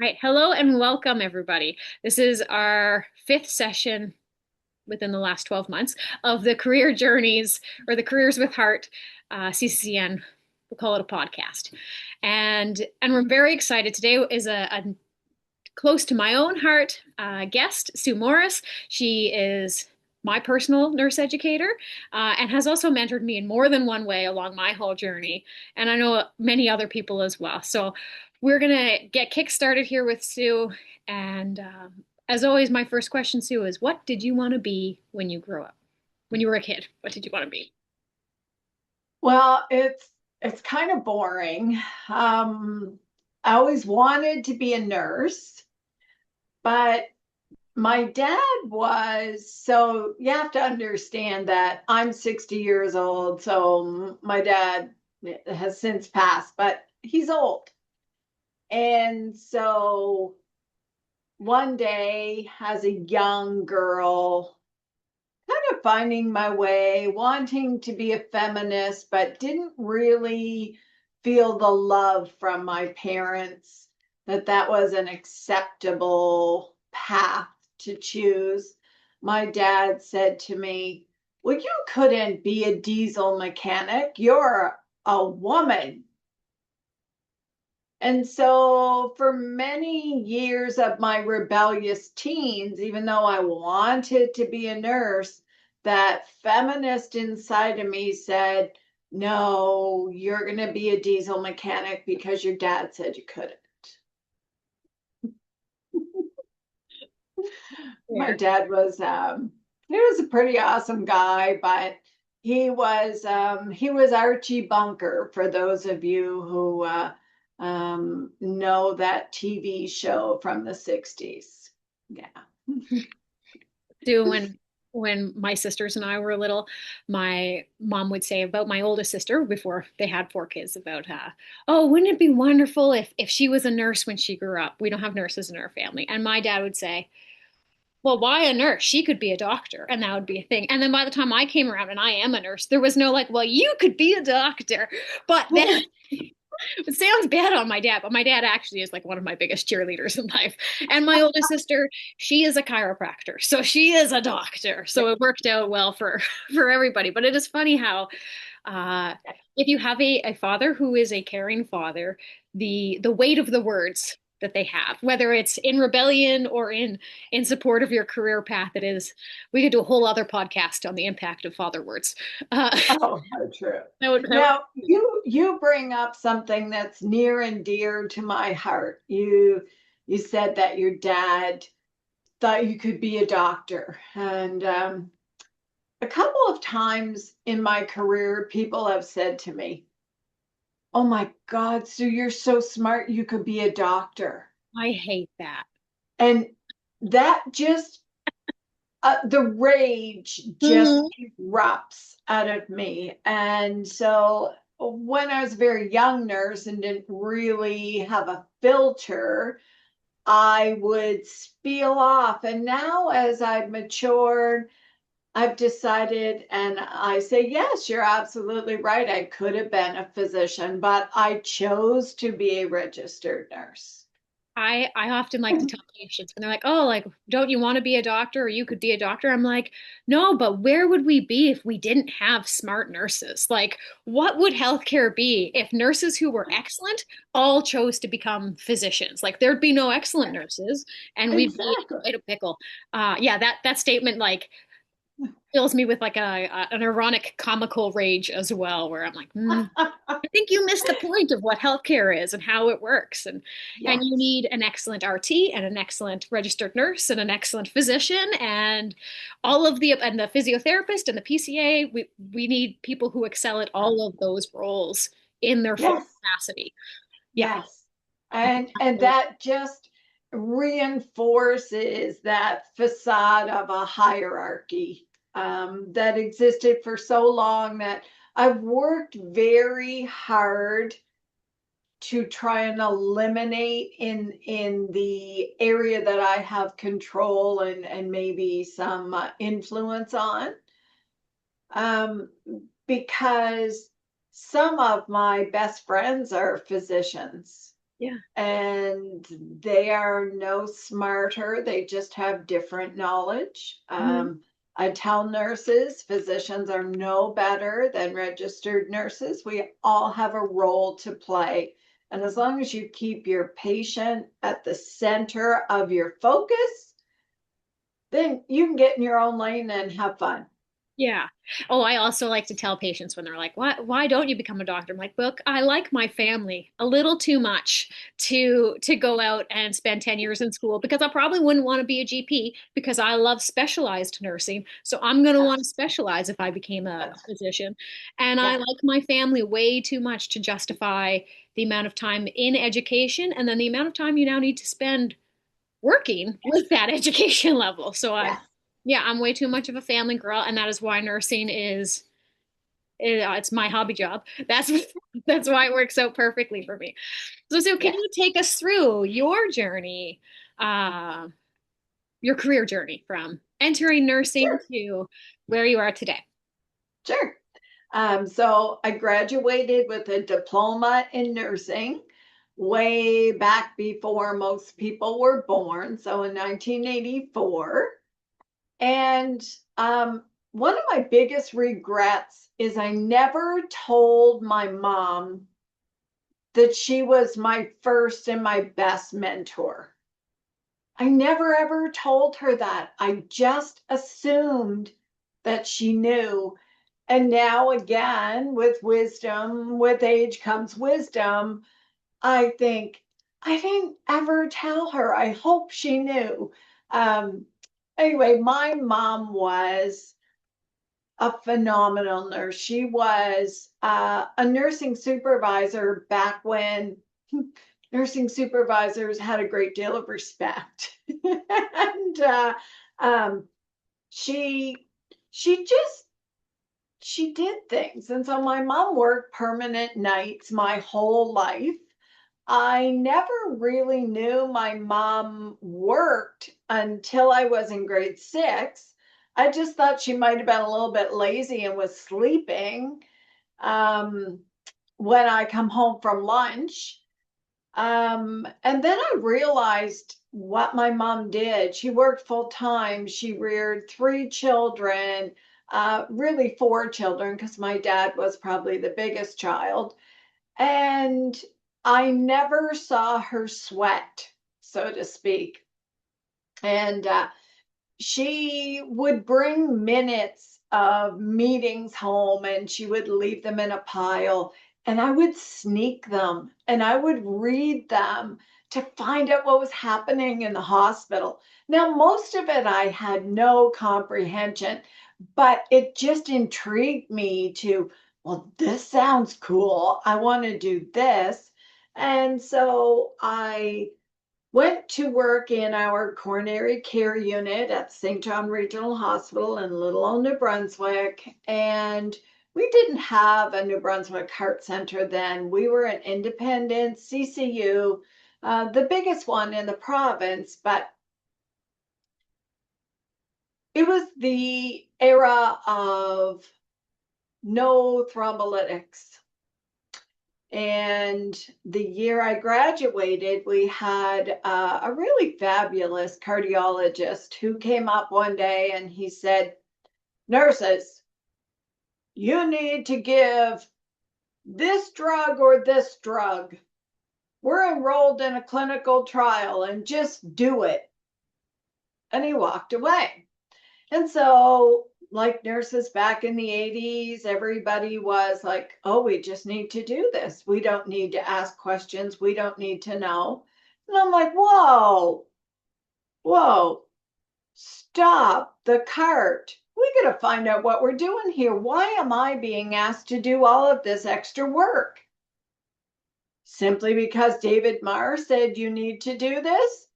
Right. Hello and welcome, everybody. This is our fifth session within the last 12 months of the Career Journeys or the Careers with Heart CCN. We'll call it a podcast. And we're very excited. Today is a close to my own heart guest, Sue Morris. She is my personal nurse educator and has also mentored me in more than one way along my whole journey. And I know many other people as well. So we're going to get kick-started here with Sue. And as always, my first question, Sue, is what did you want to be when you grew up? When you were a kid, what did you want to be? Well, it's kind of boring. I always wanted to be a nurse, but my dad was, so you have to understand that I'm 60 years old, so my dad has since passed, but he's old. And so one day, as a young girl, kind of finding my way, wanting to be a feminist, but didn't really feel the love from my parents that that was an acceptable path to choose. My dad said to me, "Well, you couldn't be a diesel mechanic. You're a woman." And so, for many years of my rebellious teens, even though I wanted to be a nurse, that feminist inside of me said, "No, you're going to be a diesel mechanic because your dad said you couldn't." My There. dad was, he was a pretty awesome guy, but he was Archie Bunker for those of you who know that TV show from the 60s. Yeah. Do when my sisters and I were little, my mom would say about my oldest sister before they had four kids about oh, wouldn't it be wonderful if she was a nurse when she grew up? We don't have nurses in our family. And my dad would say, well, why a nurse? She could be a doctor, and that would be a thing. And then by the time I came around and I am a nurse, there was no like, well, you could be a doctor. But then it sounds bad on my dad, but my dad actually is like one of my biggest cheerleaders in life. And my oldest sister, she is a chiropractor, so she is a doctor. So it worked out well for for everybody. But it is funny how uh, if you have a father who is a caring father, the weight of the words that they have, whether it's in rebellion or in support of your career path, it is. We could do a whole other podcast on the impact of father words. Oh, how true. That would Now, you bring up something that's near and dear to my heart. You said that your dad thought you could be a doctor, and a couple of times in my career, people have said to me, "Oh my God, Sue, you're so smart, you could be a doctor." I hate that. And that just, the rage just Mhm. erupts out of me. And so when I was a very young nurse and didn't really have a filter, I would spiel off. And now, as I've matured, I've decided, and I say, yes, you're absolutely right. I could have been a physician, but I chose to be a registered nurse. I often like to tell patients when they're like, "Oh, like, don't you want to be a doctor or you could be a doctor?" I'm like, "No, but where would we be if we didn't have smart nurses? Like, what would healthcare be if nurses who were excellent all chose to become physicians? Like, there'd be no excellent nurses, and we'd be in Exactly. quite a pickle." Yeah, that statement like fills me with like an ironic comical rage as well, where I'm like, I think you missed the point of what healthcare is and how it works. And you Yes. need an excellent RT and an excellent registered nurse and an excellent physician and all of the and the physiotherapist and the PCA. We need people who excel at all of those roles in their full Yes. capacity. Yeah. Yes. And that just reinforces that facade of a hierarchy that existed for so long that I've worked very hard to try and eliminate in the area that I have control and maybe some influence on. Um, because some of my best friends are physicians. Yeah. and they are no smarter. They just have different knowledge. Mhm. I tell nurses, physicians are no better than registered nurses. We all have a role to play. And as long as you keep your patient at the center of your focus, then you can get in your own lane and have fun. Yeah. Oh, I also like to tell patients when they're like, why don't you become a doctor? I'm like, look, I like my family a little too much to go out and spend 10 years in school because I probably wouldn't want to be a GP because I love specialized nursing. So I'm going to want to Yes, specialize if I became a that's physician. And I yeah, like my family way too much to justify the amount of time in education and then the amount of time you now need to spend working with that education level. So yeah, yeah, I'm way too much of a family girl, and that is why nursing it's my hobby job. That's that's why it works out perfectly for me. So can yeah, you take us through your journey, uh, your career journey from entering nursing sure, to where you are today? sure. So I graduated with a diploma in nursing way back before most people were born. So in 1984. And one of my biggest regrets is I never told my mom that she was my first and my best mentor. I never ever told her that. I just assumed that she knew. And now, again, with wisdom, with age comes wisdom. I think I didn't ever tell her. I hope she knew. Um, anyway, my mom was a phenomenal nurse. She was a nursing supervisor back when nursing supervisors had a great deal of respect. And um, she she just she did things. And so my mom worked permanent nights my whole life. I never really knew my mom worked until I was in grade 6. I just thought she might have been a little bit lazy and was sleeping um, when I come home from lunch. And then I realized what my mom did. She worked full time. She reared 3 children, really 4 children, because my dad was probably the biggest child. And I never saw her sweat, so to speak. And she would bring minutes of meetings home and she would leave them in a pile. And I would sneak them and I would read them to find out what was happening in the hospital. Now, most of it I had no comprehension, but it just intrigued me to, well, this sounds cool. I want to do this. And so I went to work in our coronary care unit at St. John Regional Hospital in Little Old New Brunswick. And we didn't have a New Brunswick Heart Center then. We were an independent CCU, the biggest one in the province, but it was the era of no thrombolytics. And the year I graduated, we had a really fabulous cardiologist who came up one day and he said, nurses, you need to give this drug or this drug. We're enrolled in a clinical trial and just do it. And he walked away. And so, like nurses back in the 80s, everybody was like, oh, we just need to do this. We don't need to ask questions. We don't need to know. And I'm like, whoa, whoa, stop the cart. We got to find out what we're doing here. Why am I being asked to do all of this extra work? Simply because David Marr said you need to do this?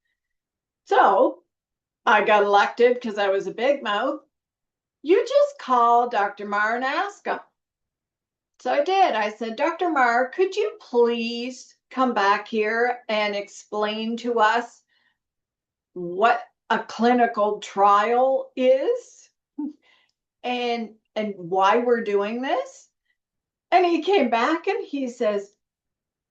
So I got elected because I was a big mouth. You just call Dr. Marr and ask him. So I did. I said, Dr. Marr, could you please come back here and explain to us what a clinical trial is and why we're doing this? And he came back and he says,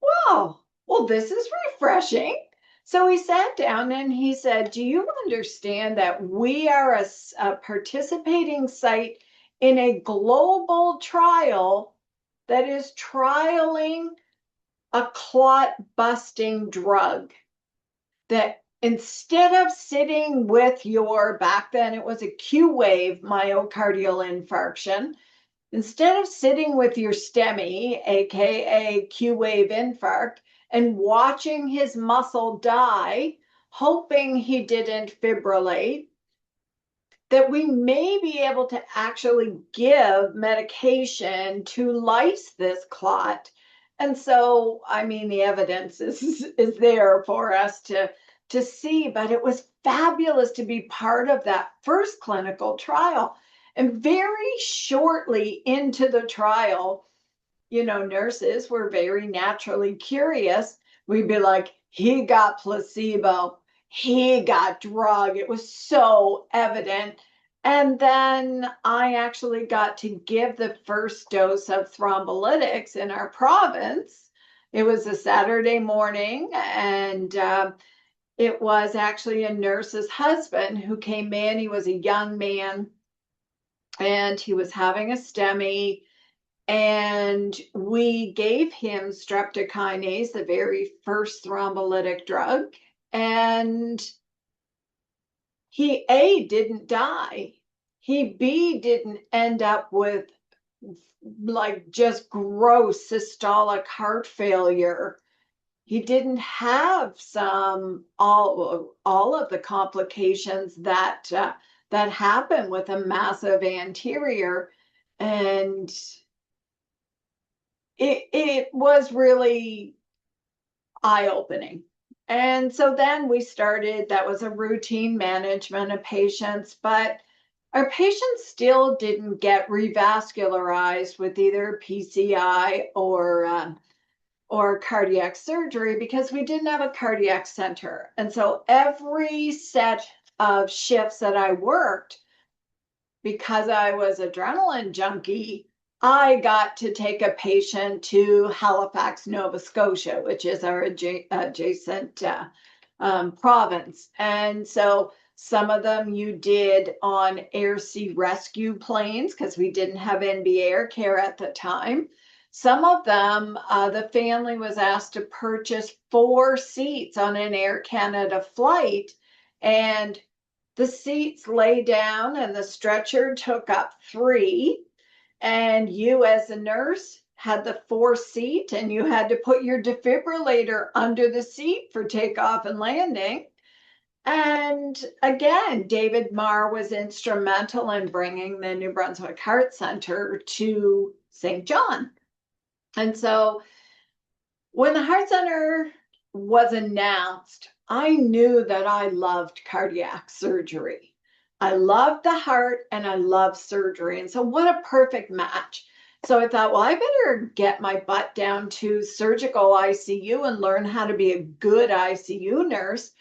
well, this is refreshing. So he sat down and he said, do you understand that we are a participating site in a global trial that is trialing a clot busting drug? That instead of sitting with your, back then it was a Q wave myocardial infarction, instead of sitting with your STEMI, aka Q wave infarct, and watching his muscle die, hoping he didn't fibrillate, that we may be able to actually give medication to lyse this clot. And so, I mean, the evidence is there for us to see, but it was fabulous to be part of that first clinical trial. And very shortly into the trial, nurses were very naturally curious. We'd be like, he got placebo, he got drug. It was so evident. And then I actually got to give the first dose of thrombolytics in our province. It was a Saturday morning, and it was actually a nurse's husband who came in. He was a young man, and he was having a STEMI, and we gave him streptokinase, the very first thrombolytic drug, and he A, didn't die. He B, didn't end up with like just gross systolic heart failure. He didn't have all of the complications that that happen with a massive anterior. And it was really eye-opening. And so then we started, that was a routine management of patients, but our patients still didn't get revascularized with either PCI or cardiac surgery because we didn't have a cardiac center. And so every set of shifts that I worked, because I was adrenaline junkie, I got to take a patient to Halifax, Nova Scotia, which is our adjacent province. And so some of them you did on air sea rescue planes because we didn't have NB Air Care at the time. Some of them, the family was asked to purchase 4 seats on an Air Canada flight, and the seats lay down and the stretcher took up 3. And you, as a nurse, had the 4 seat, and you had to put your defibrillator under the seat for takeoff and landing. And again, David Marr was instrumental in bringing the New Brunswick Heart Center to St. John. And so when the Heart Center was announced, I knew that I loved cardiac surgery. I loved the heart and I loved surgery. And so what a perfect match. So I thought, well, I better get my butt down to surgical ICU and learn how to be a good ICU nurse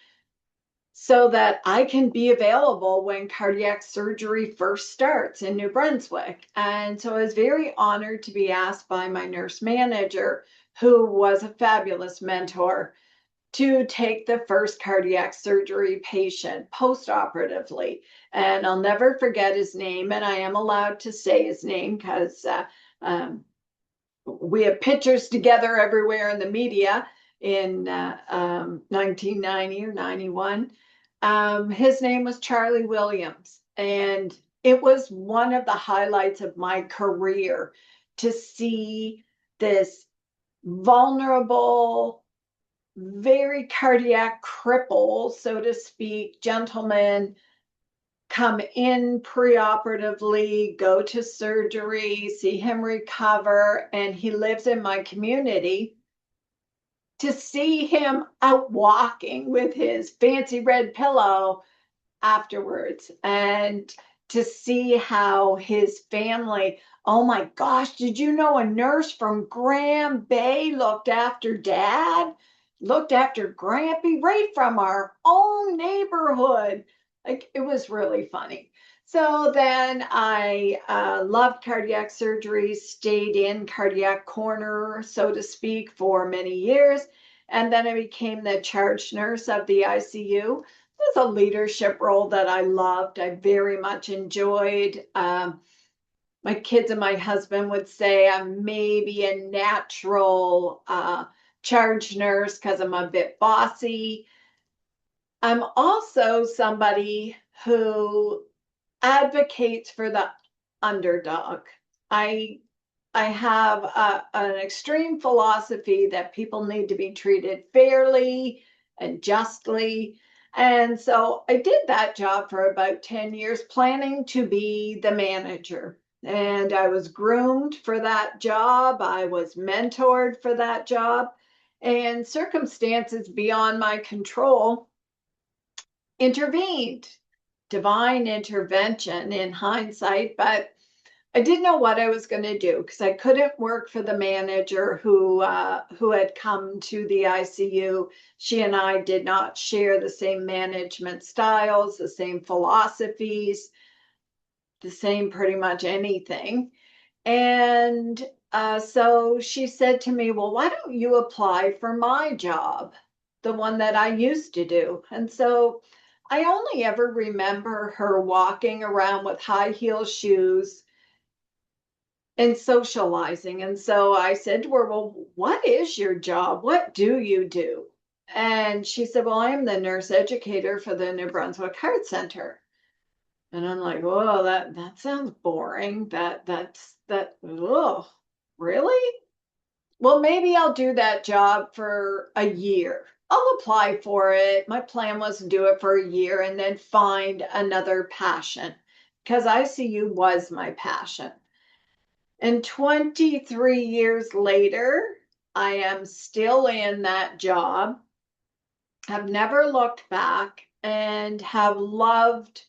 so that I can be available when cardiac surgery first starts in New Brunswick. And so I was very honored to be asked by my nurse manager, who was a fabulous mentor, to take the first cardiac surgery patient post-operatively. And I'll never forget his name, and I am allowed to say his name because we have pictures together everywhere in the media in 1990 or 91. His name was Charlie Williams, and it was one of the highlights of my career to see this vulnerable, very cardiac cripple, so to speak, gentleman come in preoperatively, go to surgery, see him recover, and he lives in my community. To see him out walking with his fancy red pillow afterwards, and to see how his family, oh my gosh, did you know a nurse from Graham Bay looked after Dad, looked after Grampy right from our own neighborhood? Like, it was really funny. So then I loved cardiac surgery, stayed in cardiac corner, so to speak, for many years. And then I became the charge nurse of the ICU. It was a leadership role that I loved. I very much enjoyed. My kids and my husband would say I'm maybe a natural charge nurse because I'm a bit bossy. I'm also somebody who advocates for the underdog. I I have an extreme philosophy that people need to be treated fairly and justly. And so I did that job for about 10 years, planning to be the manager. And I was groomed for that job. I was mentored for that job. And circumstances beyond my control intervened. Divine intervention in hindsight, but I didn't know what I was going to do because I couldn't work for the manager who had come to the ICU. She and I did not share the same management styles, the same philosophies, the same pretty much anything. And so she said to me, "Well, why don't you apply for my job, the one that I used to do?" And so I only ever remember her walking around with high heel shoes and socializing. And so I said to her, "Well, what is your job? What do you do?" And she said, "Well, I am the nurse educator for the New Brunswick Heart Center." And I'm like, "Oh, that sounds boring. Oh, really? Well, maybe I'll do that job for a year. I'll apply for it." My plan was to do it for a year and then find another passion because ICU was my passion. And 23 years later, I am still in that job, have never looked back, and have loved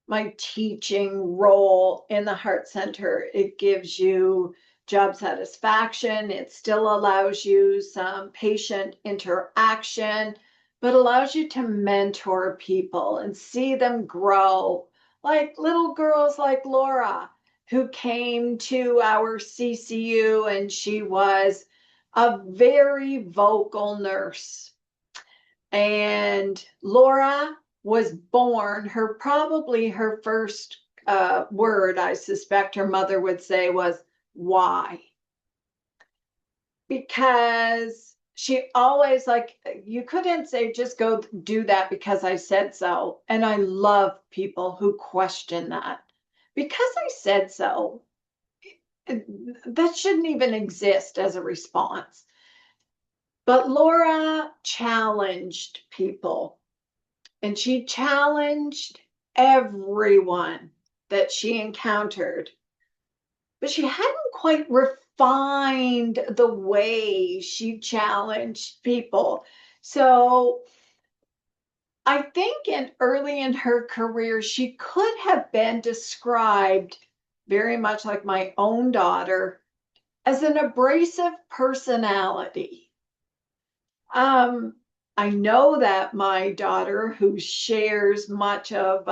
my teaching role in the Heart Center. It gives you job satisfaction. It still allows you some patient interaction, but allows you to mentor people and see them grow, like little girls like Laura, who came to our CCU and she was a very vocal nurse. And Laura was born, her probably her first word, I suspect her mother would say, was why? Because she always, like, you couldn't say just go do that because I said so. And I love people who question that. Because I said so, that shouldn't even exist as a response. But Laura challenged people. And she challenged everyone that she encountered, but she hadn't quite refined the way she challenged people. So I think early in her career, she could have been described very much like my own daughter as an abrasive personality. Um, I know that my daughter, who shares much of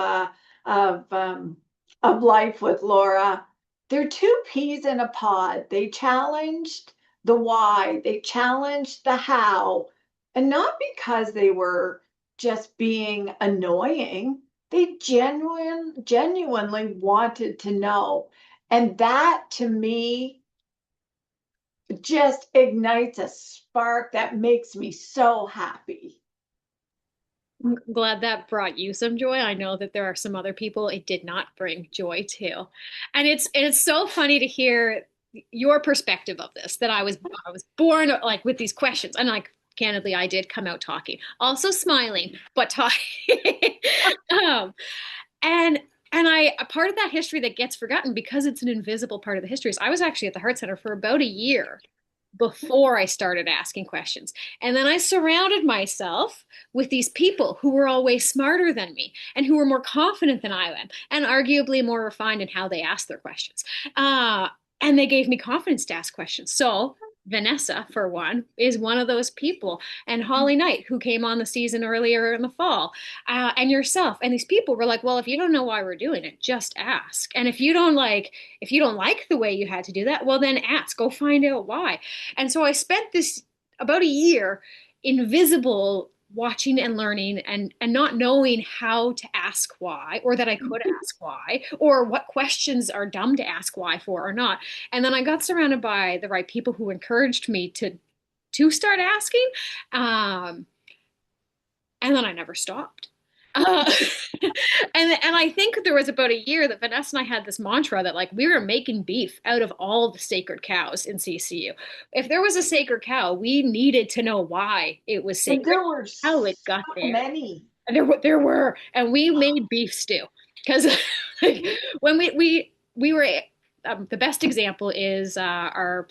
of life with Laura, they're two peas in a pod. They challenged the why, they challenged the how, and not because they were just being annoying. They genuinely wanted to know, and that to me just ignites a spark that makes me so happy. I'm glad that brought you some joy. I know that there are some other people it did not bring joy to. And it's so funny to hear your perspective of this, that I was born like with these questions. And like candidly, I did come out talking, also smiling, but talking. um, and and I a part of that history that gets forgotten because it's an invisible part of the history is I was actually at the Heart Center for about a year before I started asking questions. And then I surrounded myself with these people who were all way smarter than me and who were more confident than I am and arguably more refined in how they asked their questions. And they gave me confidence to ask questions. So Vanessa, for one, is one of those people, and Holly Knight, who came on the season earlier in the fall, and yourself. And these people were like, "Well, if you don't know why we're doing it, just ask. And if you don't like the way you had to do that, well, then ask. Go find out why." And so I spent this. about a year invisible, watching and learning and not knowing how to ask why, or that I could ask why, or what questions are dumb to ask why for or not. And then I got surrounded by the right people who encouraged me to start asking. Um, and then I never stopped. Uh, and I think there was about a year that Vanessa and I had this mantra that like we were making beef out of all the sacred cows in CCU. If there was a sacred cow, we needed to know why it was And sacred, there were how it got so there. many. And there were, and we made beef stew because like, when we were the best example is our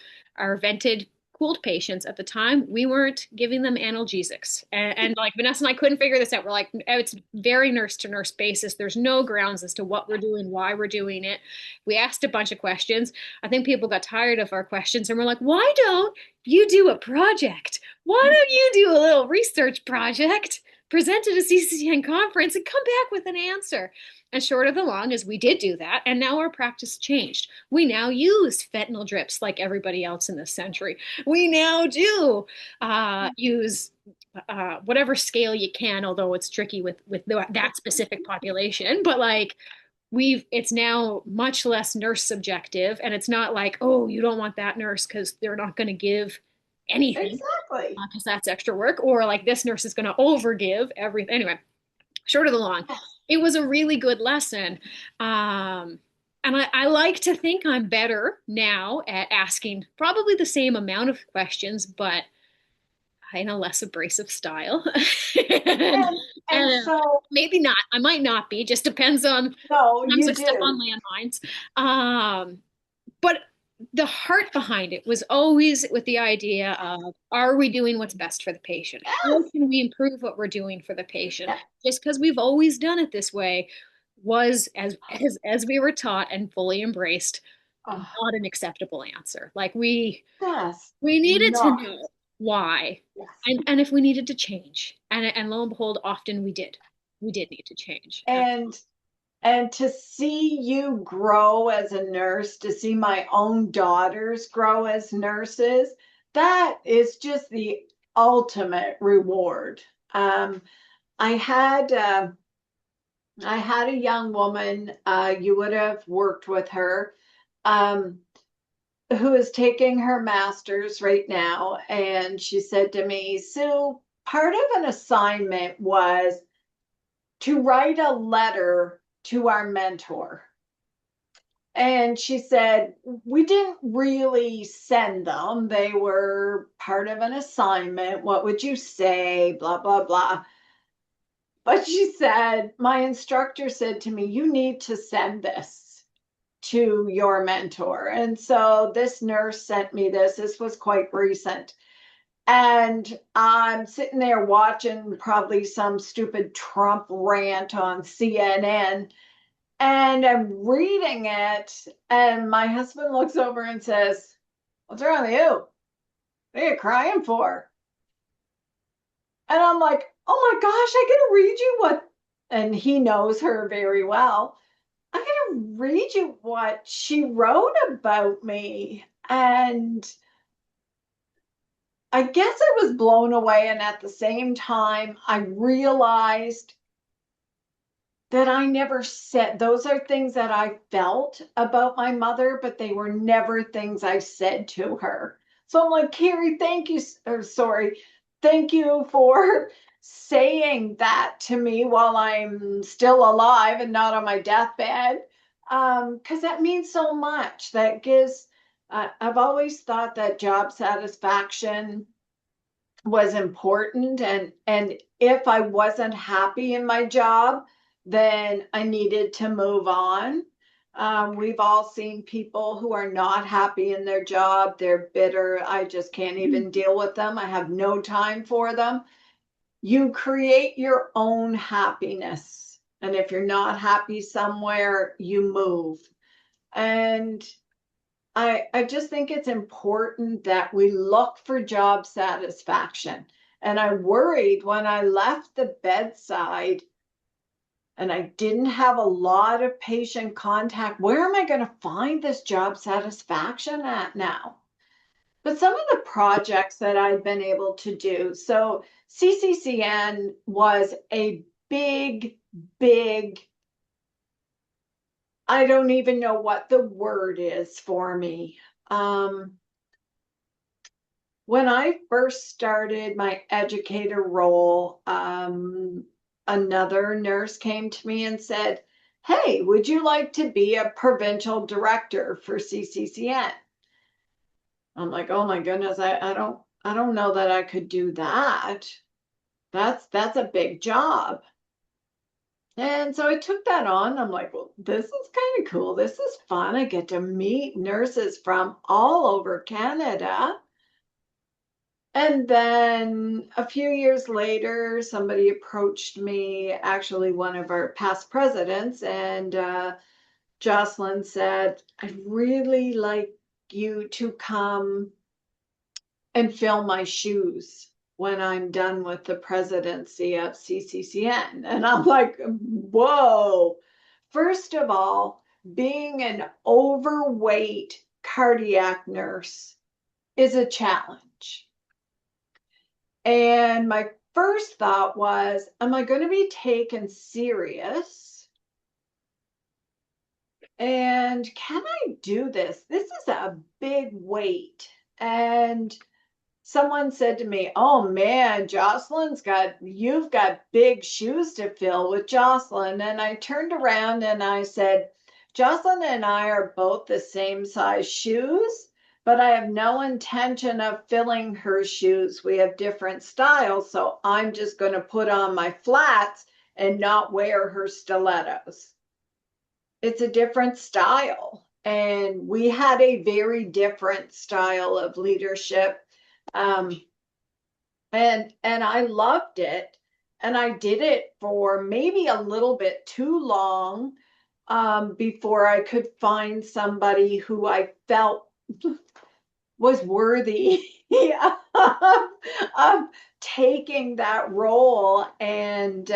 vented cooled patients at the time. We weren't giving them analgesics, and like Vanessa and I couldn't figure this out. We're like, oh, it's very nurse to nurse basis. There's no grounds as to what we're doing, why we're doing it. We asked a bunch of questions. I think people got tired of our questions, and we're like, why don't you do a project? Why don't you do a little research project? Present at a CCN conference and come back with an answer. And short of the long is we did do that, and now our practice changed. We now use fentanyl drips like everybody else in this century. We now do use whatever scale you can, although it's tricky with that specific population. But like it's now much less nurse subjective, and it's not like, oh, you don't want that nurse because they're not going to give anything Exactly. because that's extra work, or like this nurse is going to overgive everything. Anyway, short of the long, it was a really good lesson. And I like to think I'm better now at asking probably the same amount of questions, but in a less abrasive style. and, And and so, maybe not. I might not be. Just depends on no, sometimes you I step do. on landmines. But the heart behind it was always with the idea of, are we doing what's best for the patient? How Yes. can we improve what we're doing for the patient? Yeah. Just because we've always done it this way was, as we were taught and fully embraced, Oh, not an acceptable answer. Like yes. we needed to Not. know why, Yes. and if we needed to change, and lo and behold, often we did. We did need to change. And and to see you grow as a nurse, to see my own daughters grow as nurses, that is just the ultimate reward. Um, I had I had a young woman, you would have worked with her, um, who is taking her master's right now. And she said to me, Sue, part of an assignment was to write a letter to our mentor. And she said, we didn't really send them. They were part of an assignment. What would you say? Blah, blah, blah. But she said, my instructor said to me, you need to send this to your mentor. And so this nurse sent me this. This was quite recent. And I'm sitting there watching probably some stupid Trump rant on CNN. And I'm reading it. And my husband looks over and says, what's wrong with you? What are you crying for? And I'm like, oh my gosh, I gotta read you what. And he knows her very well. I'm going to read you what she wrote about me. And I guess I was blown away. And at the same time, I realized that I never said, those are things that I felt about my mother, but they were never things I said to her. So I'm like, Carrie, thank you. Or sorry, thank you for saying that to me while I'm still alive and not on my deathbed. Because that means so much. That gives, I've always thought that job satisfaction was important, and if I wasn't happy in my job, then I needed to move on. We've all seen people who are not happy in their job. They're bitter. I just can't even deal with them. I have no time for them. You create your own happiness. And if you're not happy somewhere, you move. And I just think it's important that we look for job satisfaction. And I worried when I left the bedside and I didn't have a lot of patient contact. Where am I going to find this job satisfaction at now? But some of the projects that I've been able to do, so CCCN was a big, big, I don't even know what the word is for me. Um, when I first started my educator role, another nurse came to me and said, "Hey, would you like to be a provincial director for CCCN?" I'm like, "Oh my goodness, I don't know that I could do that. That's a big job." And so I took that on. I'm like, "Well, this is kind of cool. This is fun. I get to meet nurses from all over Canada." And then a few years later, somebody approached me, actually, one of our past presidents, and Jocelyn said, "I'd really like you to come and fill my shoes when I'm done with the presidency of CCCN." And I'm like, whoa. First of all, being an overweight cardiac nurse is a challenge. And my first thought was, am I going to be taken serious? And can I do this? This is a big weight. And someone said to me, "Oh man, you've got big shoes to fill with Jocelyn." And I turned around and I said, "Jocelyn and I are both the same size shoes, but I have no intention of filling her shoes. We have different styles, so I'm just going to put on my flats and not wear her stilettos." It's a different style. And we had a very different style of leadership. Um, and I loved it. And I did it for maybe a little bit too long, before I could find somebody who I felt was worthy of taking that role. And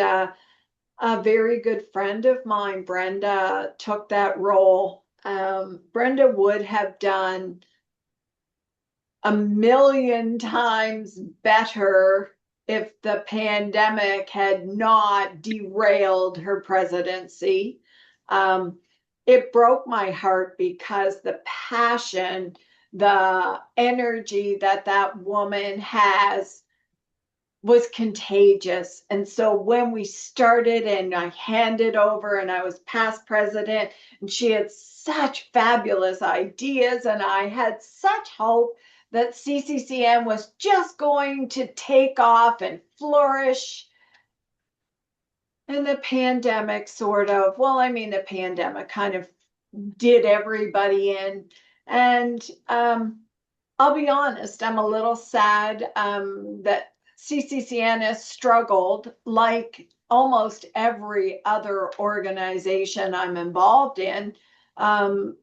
a very good friend of mine, Brenda, took that role. Brenda would have done a million times better if the pandemic had not derailed her presidency. Um, it broke my heart because the passion, the energy that that woman has was contagious. And so when we started and I handed over and I was past president, and she had such fabulous ideas, and I had such hope that CCCN was just going to take off and flourish. And the pandemic sort of, well, I mean, the pandemic kind of did everybody in. And I'll be honest, I'm a little sad, that CCCN has struggled, like almost every other organization I'm involved in, um,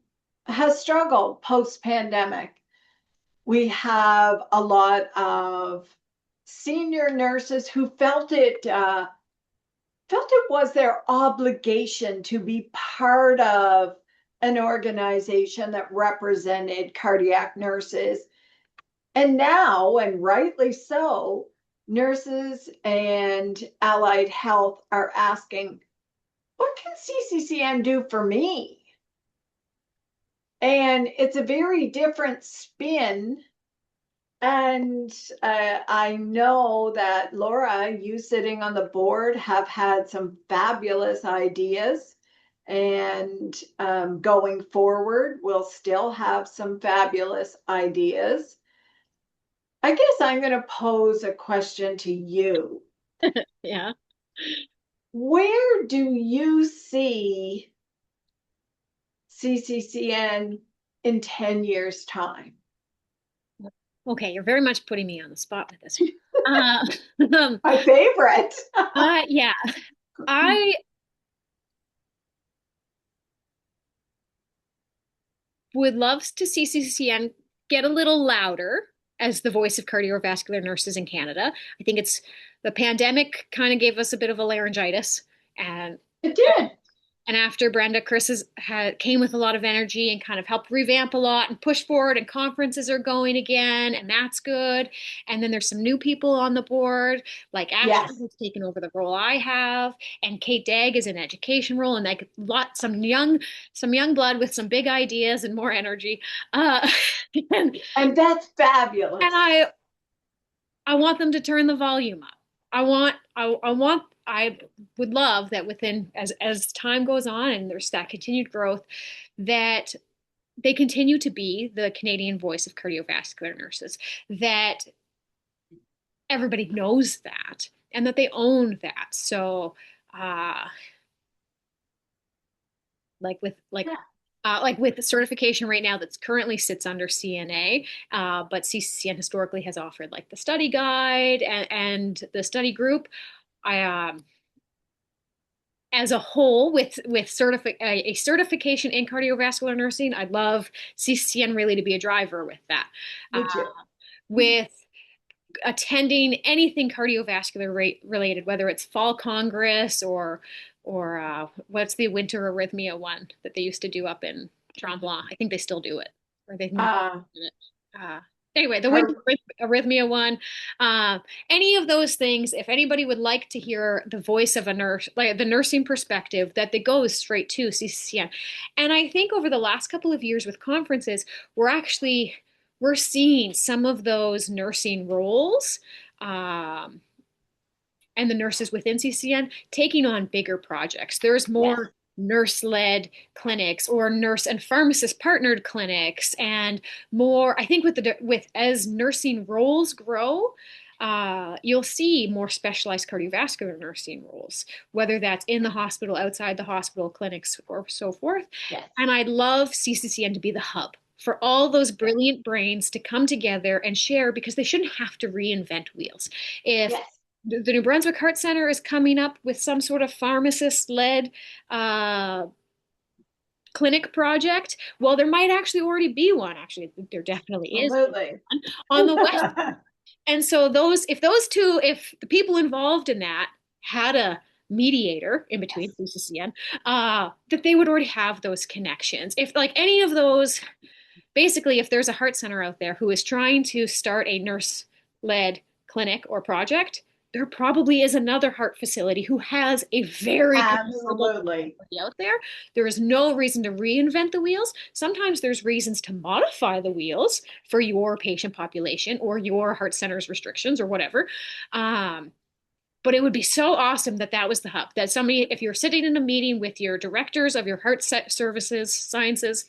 has struggled post pandemic. We have a lot of senior nurses who felt it was their obligation to be part of an organization that represented cardiac nurses. And now, and rightly so, nurses and allied health are asking, what can CCCN do for me? And it's a very different spin. And I know that Laura, you sitting on the board, have had some fabulous ideas. And going forward, we'll still have some fabulous ideas. I guess I'm going to pose a question to you. Yeah. Where do you see CCCN in 10 years' time? Okay, you're very much putting me on the spot with this one. Um, My favorite. yeah, I would love to see CCCN get a little louder as the voice of cardiovascular nurses in Canada. I think it's the pandemic kind of gave us a bit of a laryngitis, and It did. And after Brenda, came with a lot of energy and kind of helped revamp a lot and push forward, and conferences are going again, and that's good. And then there's some new people on the board, like Ashley, Yes. who's taken over the role I have, and Kate Dagg is in education role, and like some young blood with some big ideas and more energy. Uh, and, And that's and fabulous. I want them to turn the volume up. I would love that within as time goes on and there's that continued growth, that they continue to be the Canadian voice of cardiovascular nurses, that everybody knows that and that they own that. So uh like with like Yeah, like with the certification right now that's currently sits under CNA, but CCN historically has offered like the study guide and the study group. I As a whole, a certification in cardiovascular nursing, I'd love CCN really to be a driver with that. Uh, me too. with attending anything cardiovascular related, whether it's fall congress or what's the winter arrhythmia one that they used to do up in Tremblant. I think they still do it, or they moved Uh, it. Uh, anyway, the winter Car- arrhythmia one, uh, any of those things. If anybody would like to hear the voice of a nurse, like the nursing perspective, that they goes straight to CCN. And I think over the last couple of years with conferences, we're seeing some of those nursing roles, um, and the nurses within CCN taking on bigger projects. There's yes. more nurse-led clinics or nurse and pharmacist partnered clinics, and more. I think with as nursing roles grow, you'll see more specialized cardiovascular nursing roles, whether that's in the hospital, outside the hospital, clinics, or so forth. Yes. And I'd love CCCN to be the hub for all those Yes. brilliant brains to come together and share, because they shouldn't have to reinvent wheels. If Yes. the New Brunswick Heart Center is coming up with some sort of pharmacist-led uh, clinic project, well, there might actually already be one. Actually, there definitely is Absolutely. one on the west. And so if the people involved in that had a mediator in between Yes. CCN, that they would already have those connections. If like any of those, basically, if there's a heart center out there who is trying to start a nurse-led clinic or project, there probably is another heart facility who has a very comparable Absolutely. out there. There is no reason to reinvent the wheels. Sometimes there's reasons to modify the wheels for your patient population or your heart center's restrictions or whatever. Um, but it would be so awesome that that was the hub. That somebody, if you're sitting in a meeting with your directors of your heart services, sciences,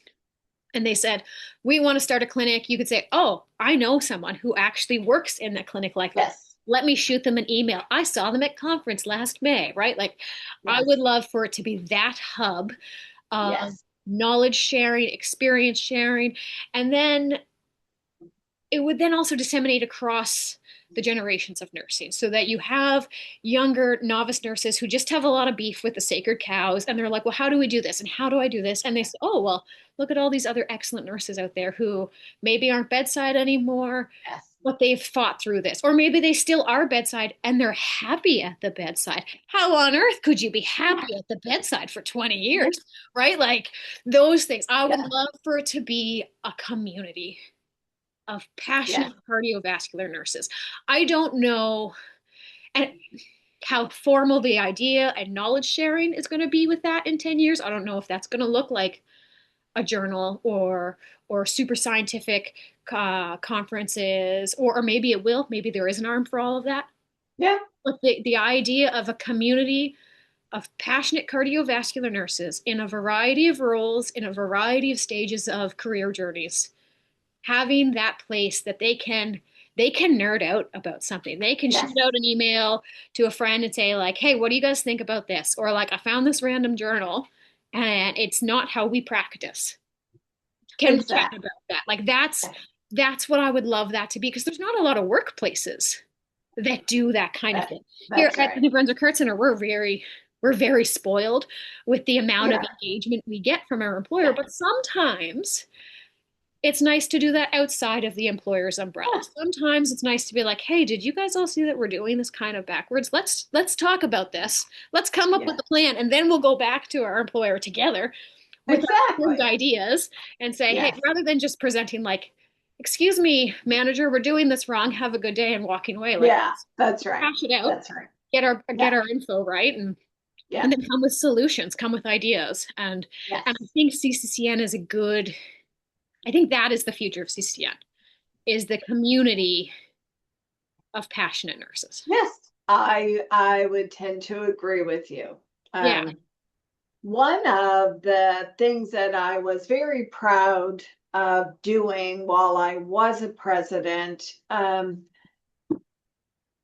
and they said, we want to start a clinic, you could say, oh, I know someone who actually works in a clinic like that. Yes. Let me shoot them an email. I saw them at conference last May, right? Like, I would Yes. love for it to be that hub of Yes. knowledge sharing, experience sharing, and then it would then also disseminate across the generations of nursing, so that you have younger novice nurses who just have a lot of beef with the sacred cows, and they're like, well, how do we do this and how do I do this, and they say, oh, well, look at all these other excellent nurses out there who maybe aren't bedside anymore, Yes. but they've fought through this, or maybe they still are bedside and they're happy at the bedside. How on earth could you be Yeah. happy at the bedside for 20 years, right? Like those things. I would Yeah. love for it to be a community of passionate Yes. cardiovascular nurses. I don't know and how formal the idea and knowledge sharing is going to be with that in 10 years. I don't know if that's going to look like a journal or super scientific conferences, or maybe it will. Maybe there is an arm for all of that. Yeah. But the idea of a community of passionate cardiovascular nurses in a variety of roles, in a variety of stages of career journeys, having that place that they can nerd out about something. They can shoot Yes. out an email to a friend and say like, "Hey, what do you guys think about this?" Or like, "I found this random journal and it's not how we practice. Can we chat Exactly. about that?" Like that's what I would love that to be, because there's not a lot of workplaces that do that kind of That, thing. Here that's at the right. New Brunswick Heart Center, we're very spoiled with the amount of Yeah. engagement we get from our employer, Yeah. but sometimes it's nice to do that outside of the employer's umbrella. Yeah, Sometimes it's nice to be like, "Hey, did you guys all see that we're doing this kind of backwards? Let's talk about this. Let's come up with yeah, a plan, and then we'll go back to our employer together with our approved exactly. ideas and say, hey, Yes. rather than just presenting like, excuse me, manager, we're doing this wrong. Have a good day and walking away. Like, Yeah, that's right. hash it out, That's right. get Yeah, our info right, and yeah, then come with solutions, come with ideas. And I yes. think CCCN is a good. I think that is the future of CCCN is the community of passionate nurses. Yes, I would tend to agree with you. Yeah. One of the things that I was very proud of doing while I was a president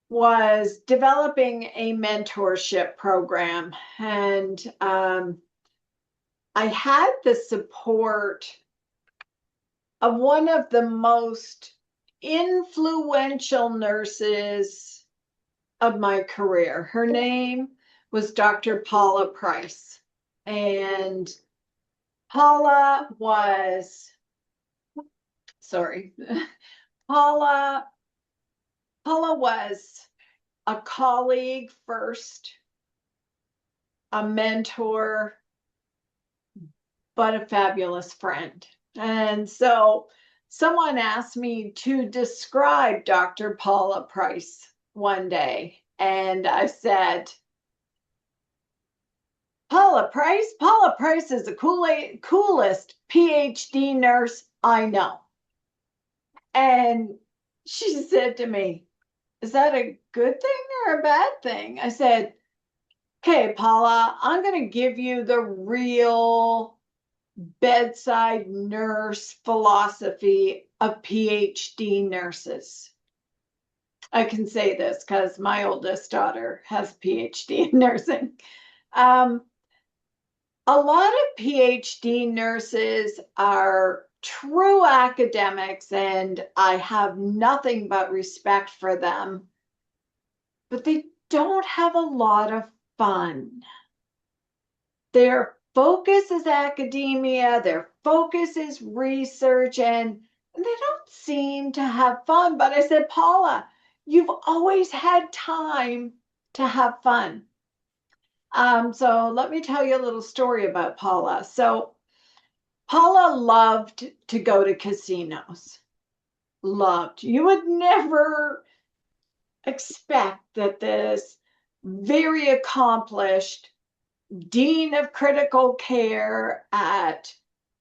was developing a mentorship program. And I had the support of one of the most influential nurses of my career. Her name was Dr. Paula Price. And Paula was, sorry, Paula, Paula was a colleague first, a mentor, but a fabulous friend. And so someone asked me to describe Dr. Paula Price one day. And I said, Paula Price is the coolest PhD nurse I know. And she said to me, is that a good thing or a bad thing? I said, okay, Paula, I'm going to give you the real bedside nurse philosophy of PhD nurses. I can say this because my oldest daughter has a PhD in nursing. Um, a lot of PhD nurses are true academics, and I have nothing but respect for them, but they don't have a lot of fun. Their focus is academia, their focus is research, and they don't seem to have fun. But I said, Paula, you've always had time to have fun. So let me tell you a little story about Paula. So Paula loved to go to casinos. Loved. You would never expect that this very accomplished dean of critical care at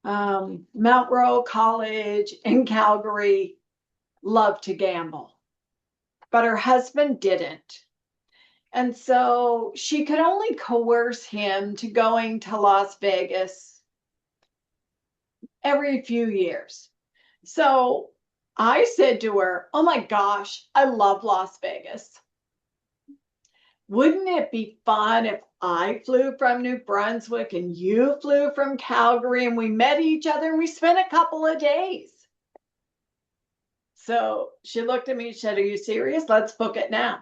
Mount Royal College in Calgary loved to gamble, but her husband didn't. And so she could only coerce him to going to Las Vegas every few years. So I said to her, oh my gosh, I love Las Vegas. Wouldn't it be fun if I flew from New Brunswick and you flew from Calgary and we met each other and we spent a couple of days? So she looked at me and said, are you serious? Let's book it now.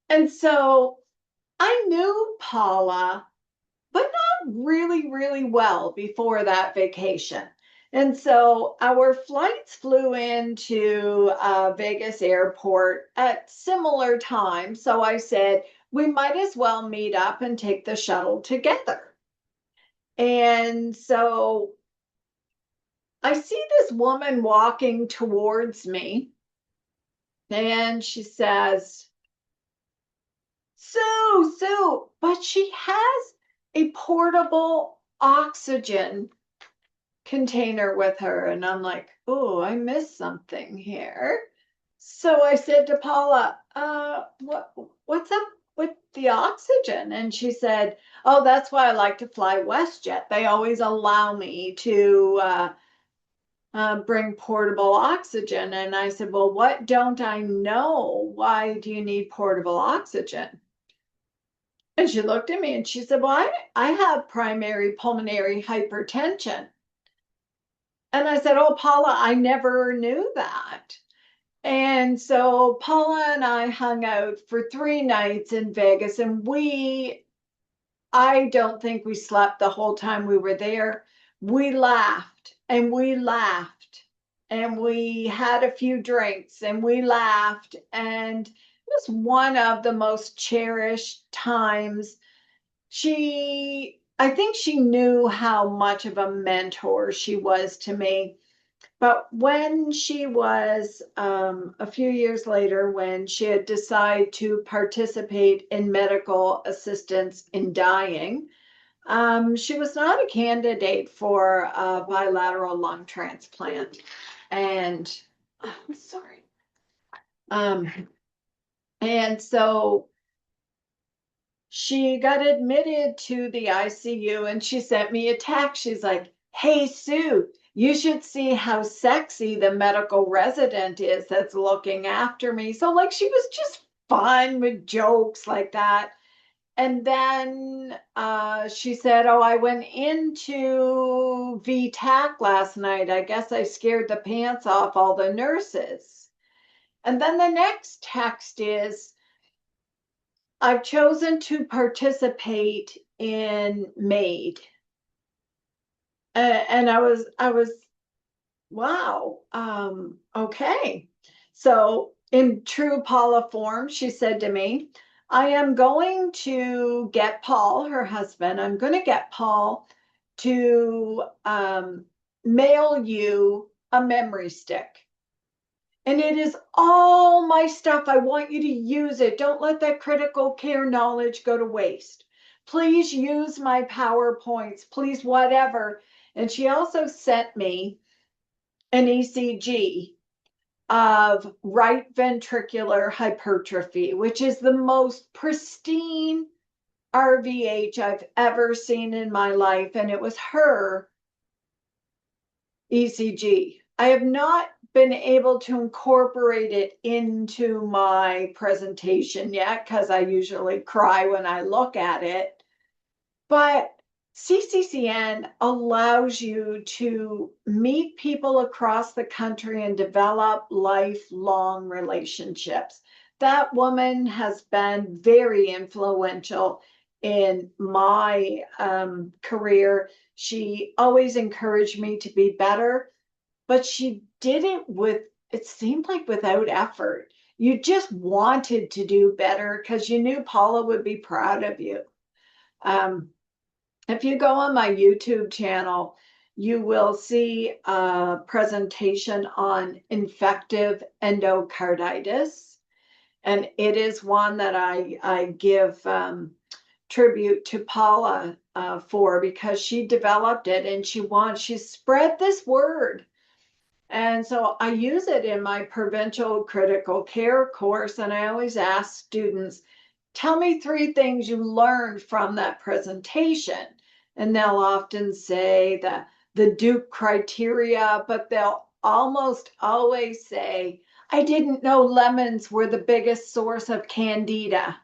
And so I knew Paula, but not really, really well before that vacation. And so our flights flew into Vegas airport at similar times. So I said, we might as well meet up and take the shuttle together. And so I see this woman walking towards me, and she says, Sue, but she has a portable oxygen container with her. And I'm like, oh, I missed something here. So I said to Paula, what's up with the oxygen? And she said, oh, that's why I like to fly WestJet. They always allow me to bring portable oxygen. And I said, well, what don't I know? Why do you need portable oxygen? And she looked at me and she said, well, I have primary pulmonary hypertension. And I said, oh, Paula, I never knew that. And so Paula and I hung out for 3 nights in Vegas, and I don't think we slept the whole time we were there. We laughed and we laughed and we had a few drinks and we laughed. And it was one of the most cherished times. I think she knew how much of a mentor she was to me. But when she was a few years later, when she had decided to participate in medical assistance in dying, she was not a candidate for a bilateral lung transplant. And I'm sorry. Um, and so she got admitted to the ICU and she sent me a text. She's like, "Hey, Sue, you should see how sexy the medical resident is that's looking after me." So, like, she was just fun with jokes like that. And then she said, "Oh, I went into VTAC last night. I guess I scared the pants off all the nurses." And then the next text is, "I've chosen to participate in MAID." And I was, wow, okay. So in true Paula form, she said to me, "I am going to get Paul, her husband, I'm going to get Paul to mail you a memory stick. And it is all my stuff. I want you to use it. Don't let that critical care knowledge go to waste. Please use my PowerPoints, please, whatever." And she also sent me an ECG of right ventricular hypertrophy, which is the most pristine RVH I've ever seen in my life. And it was her ECG. I have not been able to incorporate it into my presentation yet because I usually cry when I look at it. But CCCN allows you to meet people across the country and develop lifelong relationships. That woman has been very influential in my career. She always encouraged me to be better, but she did it with, it seemed like without effort. You just wanted to do better because you knew Paula would be proud of you. Um, if you go on my YouTube channel, you will see a presentation on infective endocarditis. And it is one that I give tribute to Paula for, because she developed it and she spread this word. And so I use it in my provincial critical care course. And I always ask students, "Tell me 3 things you learned from that presentation." And they'll often say the Duke criteria, but they'll almost always say, "I didn't know lemons were the biggest source of candida."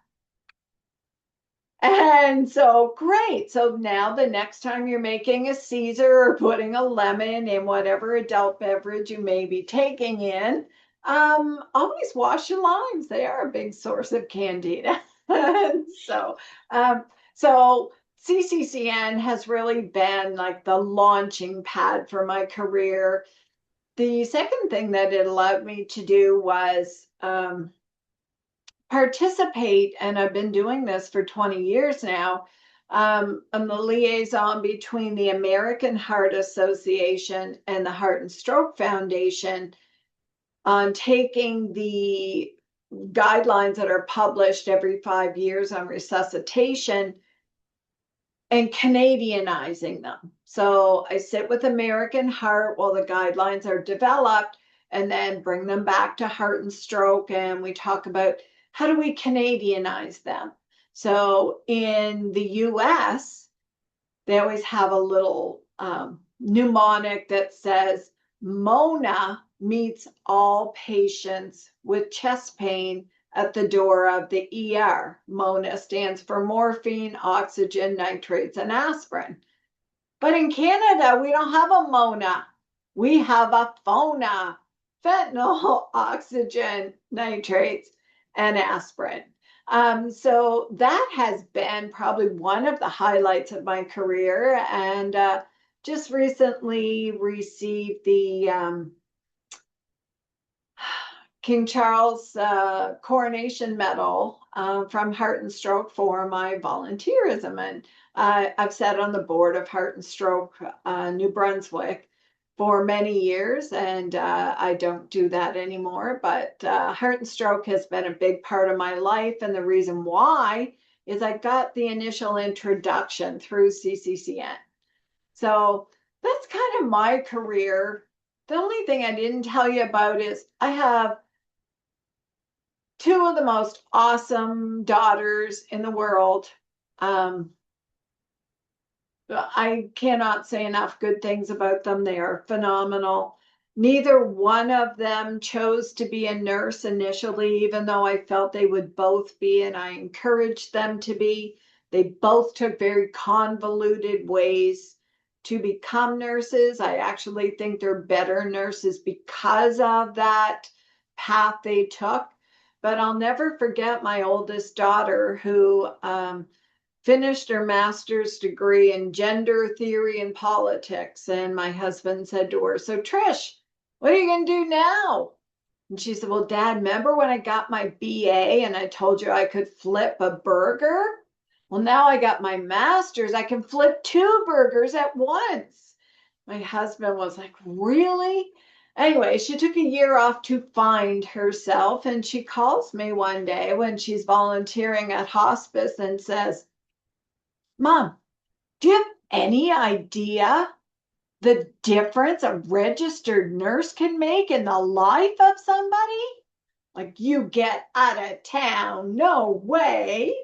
And so, great. So now the next time you're making a Caesar or putting a lemon in whatever adult beverage you may be taking in, always wash your limes. They are a big source of candida. so, um, so CCCN has really been like the launching pad for my career. The second thing that it allowed me to do was participate, and I've been doing this for 20 years now. I'm the liaison between the American Heart Association and the Heart and Stroke Foundation on taking the guidelines that are published every 5 years on resuscitation and Canadianizing them. So I sit with American Heart while the guidelines are developed, and then bring them back to Heart and Stroke, and we talk about how do we Canadianize them. So in the US, they always have a little mnemonic that says MONA meets all patients with chest pain at the door of the ER. MONA stands for morphine, oxygen, nitrates, and aspirin. But in Canada, we don't have a MONA. We have a FONA, fentanyl, oxygen, nitrates, and aspirin. So that has been probably one of the highlights of my career, and just recently received the King Charles Coronation Medal from Heart and Stroke for my volunteerism. And I've sat on the board of Heart and Stroke New Brunswick for many years, and I don't do that anymore. But Heart and Stroke has been a big part of my life. And the reason why is I got the initial introduction through CCCN. So that's kind of my career. The only thing I didn't tell you about is I have two of the most awesome daughters in the world. Um, I cannot say enough good things about them. They are phenomenal. Neither one of them chose to be a nurse initially, even though I felt they would both be, and I encouraged them to be. They both took very convoluted ways to become nurses. I actually think they're better nurses because of that path they took. But I'll never forget my oldest daughter who finished her master's degree in gender theory and politics. And my husband said to her, "So, Trish, what are you going to do now?" And she said, "Well, Dad, remember when I got my BA and I told you I could flip a burger? Well, now I got my master's. I can flip two burgers at once." My husband was like, "Really?" Anyway, she took a year off to find herself. And she calls me one day when she's volunteering at hospice and says, "Mom, do you have any idea the difference a registered nurse can make in the life of somebody? Like, you get out of town, no way."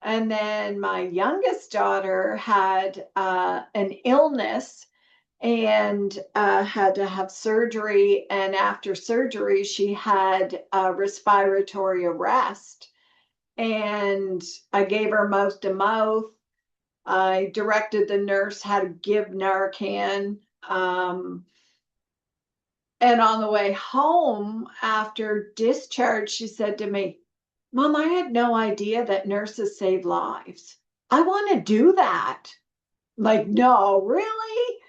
And then my youngest daughter had an illness and had to have surgery. And after surgery, she had respiratory arrest. And I gave her mouth to mouth. I directed the nurse how to give Narcan. And on the way home after discharge, she said to me, "Mom, I had no idea that nurses save lives. I want to do that." Like, no, really?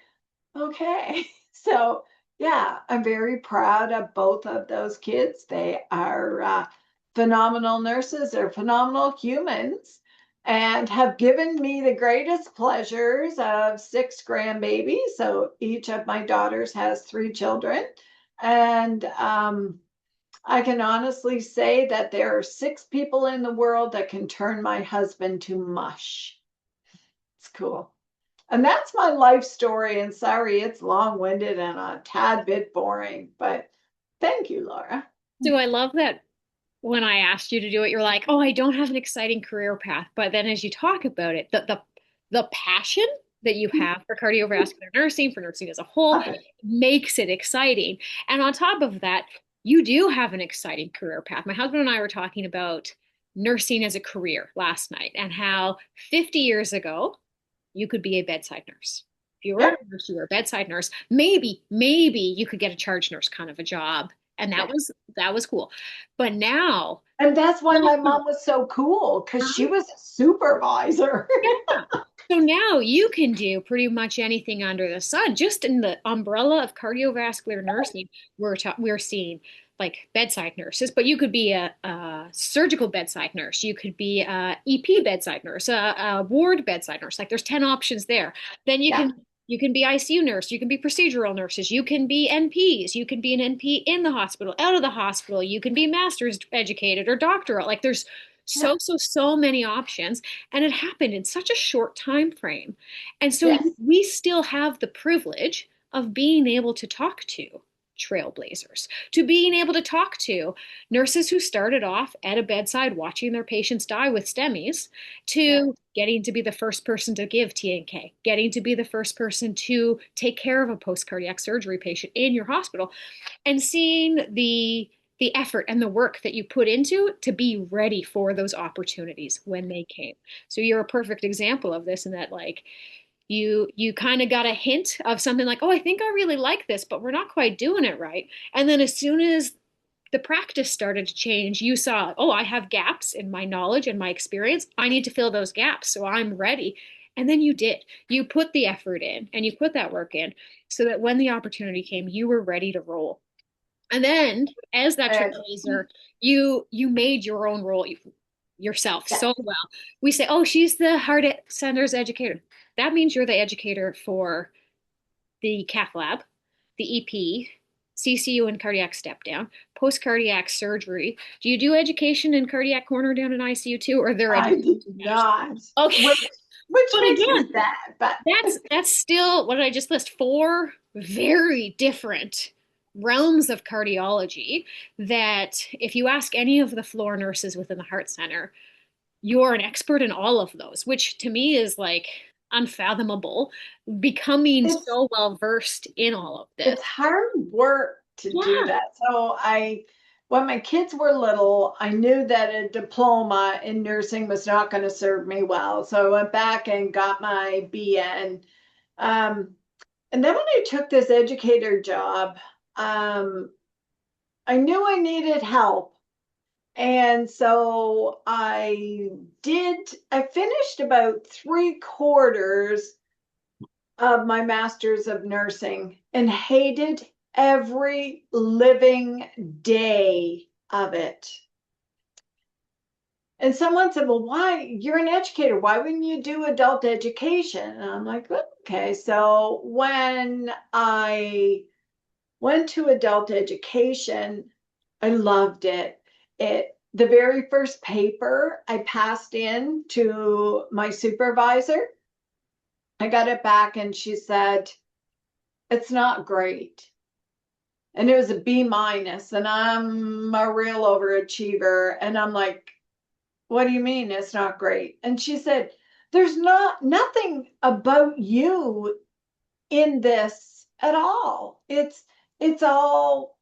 Okay. So, yeah, I'm very proud of both of those kids. They are phenomenal nurses, they're phenomenal humans, and have given me the greatest pleasures of six grandbabies. So, each of my daughters has three children. And I can honestly say that there are six people in the world that can turn my husband to mush. It's cool. And that's my life story. And sorry, it's long winded and a tad bit boring, but thank you, Laura. So I love that when I asked you to do it, you're like, oh, I don't have an exciting career path. But then as you talk about it, the passion that you have for cardiovascular nursing, for nursing as a whole, makes it exciting. And on top of that, you do have an exciting career path. My husband and I were talking about nursing as a career last night and how 50 years ago, you could be a bedside nurse. If you were Yeah, a nurse, you were a bedside nurse. Maybe you could get a charge nurse kind of a job. And yeah. that was cool. But now, And that's why my mom was so cool because she was a supervisor. yeah. So now you can do pretty much anything under the sun. Just in the umbrella of cardiovascular nursing, we're seeing like bedside nurses, but you could be a surgical bedside nurse. You could be a EP bedside nurse, a ward bedside nurse. Like there's 10 options there. Then Yeah, you can be ICU nurse. You can be procedural nurses. You can be NPs. You can be an NP in the hospital, out of the hospital. You can be master's educated or doctoral. Like there's yeah, so many options, and it happened in such a short time frame. And so yes, we still have the privilege of being able to talk to trailblazers, to being able to talk to nurses who started off at a bedside watching their patients die with STEMIs, yeah, to getting to be the first person to give TNK, getting to be the first person to take care of a post cardiac surgery patient in your hospital, and seeing the effort and the work that you put into to be ready for those opportunities when they came. So you're a perfect example of this, in that like you kind of got a hint of something like, oh, I think I really like this, but we're not quite doing it right. And then as soon as the practice started to change, you saw, oh, I have gaps in my knowledge and my experience. I need to fill those gaps, so I'm ready. And then you did. You put the effort in and you put that work in so that when the opportunity came, you were ready to roll. And then, as that And trailblazer, you made your own role yourself yeah, so well. We say, "Oh, she's the Heart Center's educator." That means you're the educator for the cath lab, the EP, CCU and cardiac step down, post cardiac surgery. Do you do education in cardiac corner down in ICU too, or they're I did education matters? not, Okay, which but makes me again, sad. But that's still what did I just list? Four very different realms of cardiology that if you ask any of the floor nurses within the heart center, you're an expert in all of those, which to me is like unfathomable, becoming it's so well versed in all of this. it's hard work to do Yeah. that. So when my kids were little, I knew that a diploma in nursing was not going to serve me well. So I went back and got my BN. Um, and then when I took this educator job, um, I knew I needed help. And so I finished about 3/4 of my master's of nursing and hated every living day of it. And someone said, "Well, why? You're an educator. Why wouldn't you do adult education?" And I'm like, "Okay." So when I went to adult education, I loved it. The very first paper I passed in to my supervisor, I got it back and she said, "It's not great." And it was a B minus, and I'm a real overachiever. And I'm like, "What do you mean it's not great?" And she said, "There's nothing about you in this at all. It's all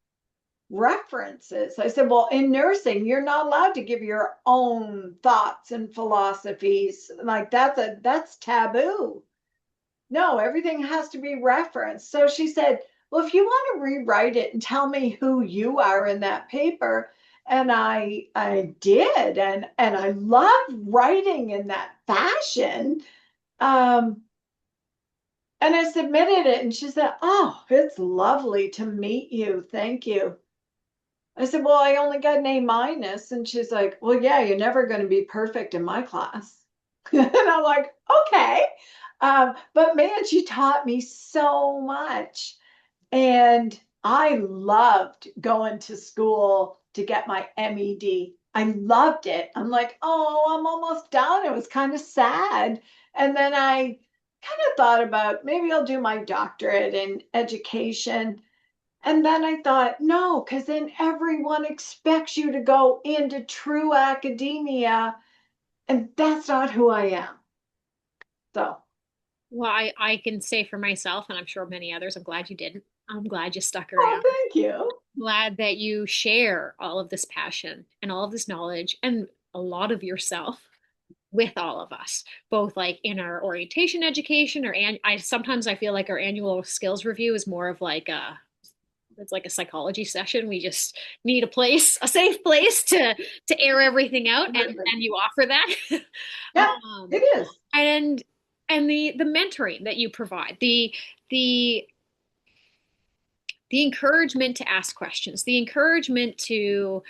references." I said, "Well, in nursing, you're not allowed to give your own thoughts and philosophies. Like that's taboo. No, everything has to be referenced." So she said, "Well, if you want to rewrite it and tell me who you are in that paper." And I did, and I love writing in that fashion. Um, and I submitted it, and she said, "Oh, it's lovely to meet you. Thank you." I said, "Well, I only got an A minus." And she's like, "Well, yeah, you're never going to be perfect in my class." And I'm like, "Okay." But man, she taught me so much. And I loved going to school to get my MED. I loved it. I'm like, "Oh, I'm almost done." It was kind of sad. And then I kind of thought about maybe I'll do my doctorate in education. And then I thought, no, because then everyone expects you to go into true academia, and that's not who I am. So, Well, I can say for myself, and I'm sure many others, I'm glad you didn't. I'm glad you stuck oh, around. thank you. Glad that you share all of this passion and all of this knowledge and a lot of yourself with all of us, both like in our orientation education or I sometimes I feel like our annual skills review is more of like a it's like a psychology session. We just need a place, a safe place to air everything out, and you offer that. Yeah, um, it is. and the mentoring that you provide, the the encouragement to ask questions, the encouragement to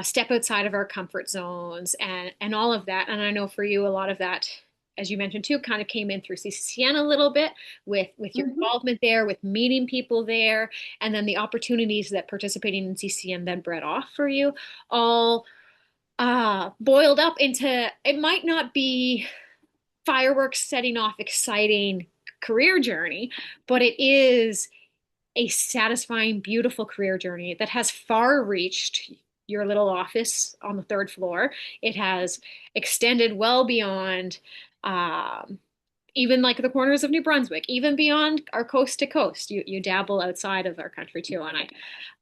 step outside of our comfort zones and all of that. And I know for you, a lot of that, as you mentioned too, kind of came in through CCCN a little bit with your Mhm. involvement there, with meeting people there, and then the opportunities that participating in CCN then bred off for you, all boiled up into it might not be fireworks setting off exciting career journey, but it is a satisfying, beautiful career journey that has far reached your little office on the third floor. It has extended well beyond even like the corners of New Brunswick, even beyond our coast to coast. You dabble outside of our country too, and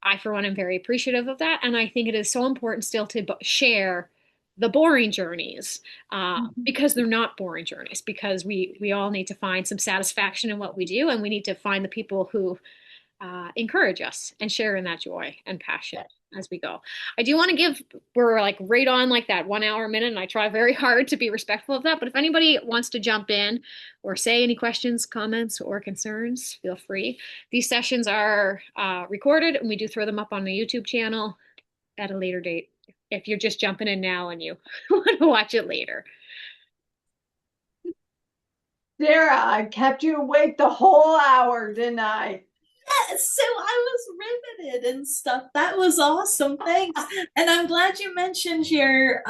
I for one am very appreciative of that. And I think it is so important still to share the boring journeys Mhm. because they're not boring journeys because we all need to find some satisfaction in what we do and we need to find the people who encourage us and share in that joy and passion as we go. I do want to give, we're like right on like that 1 hour minute, and I try very hard to be respectful of that. But if anybody wants to jump in or say any questions, comments, or concerns, feel free. These sessions are recorded, and we do throw them up on the YouTube channel at a later date if you're just jumping in now and you want to watch it later. Sarah, I kept you awake the whole hour, didn't I? Yeah, so I was riveted and stuff. That was awesome. Thanks. And I'm glad you mentioned your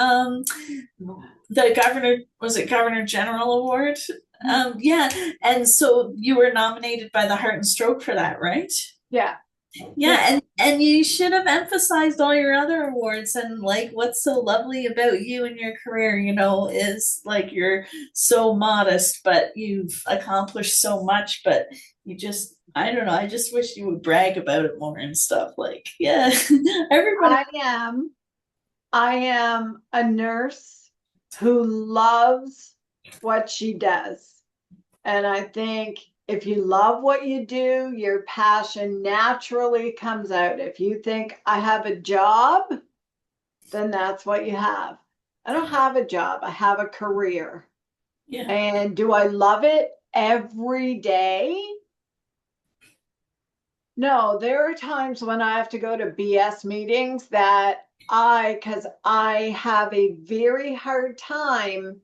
the governor, was it Governor General Award? Yeah. And so you were nominated by the Heart and Stroke for that, right? Yeah. Yeah, and you should have emphasized all your other awards. And like what's so lovely about you and your career, you know, is like you're so modest, but you've accomplished so much, but you just, I don't know, I just wish you would brag about it more and stuff. Like, yeah. Everybody. I am a nurse who loves what she does. And I think if you love what you do, your passion naturally comes out. If you think I have a job, then that's what you have. I don't have a job, I have a career. Yeah. And do I love it every day? No, there are times when I have to go to BS meetings that because I have a very hard time,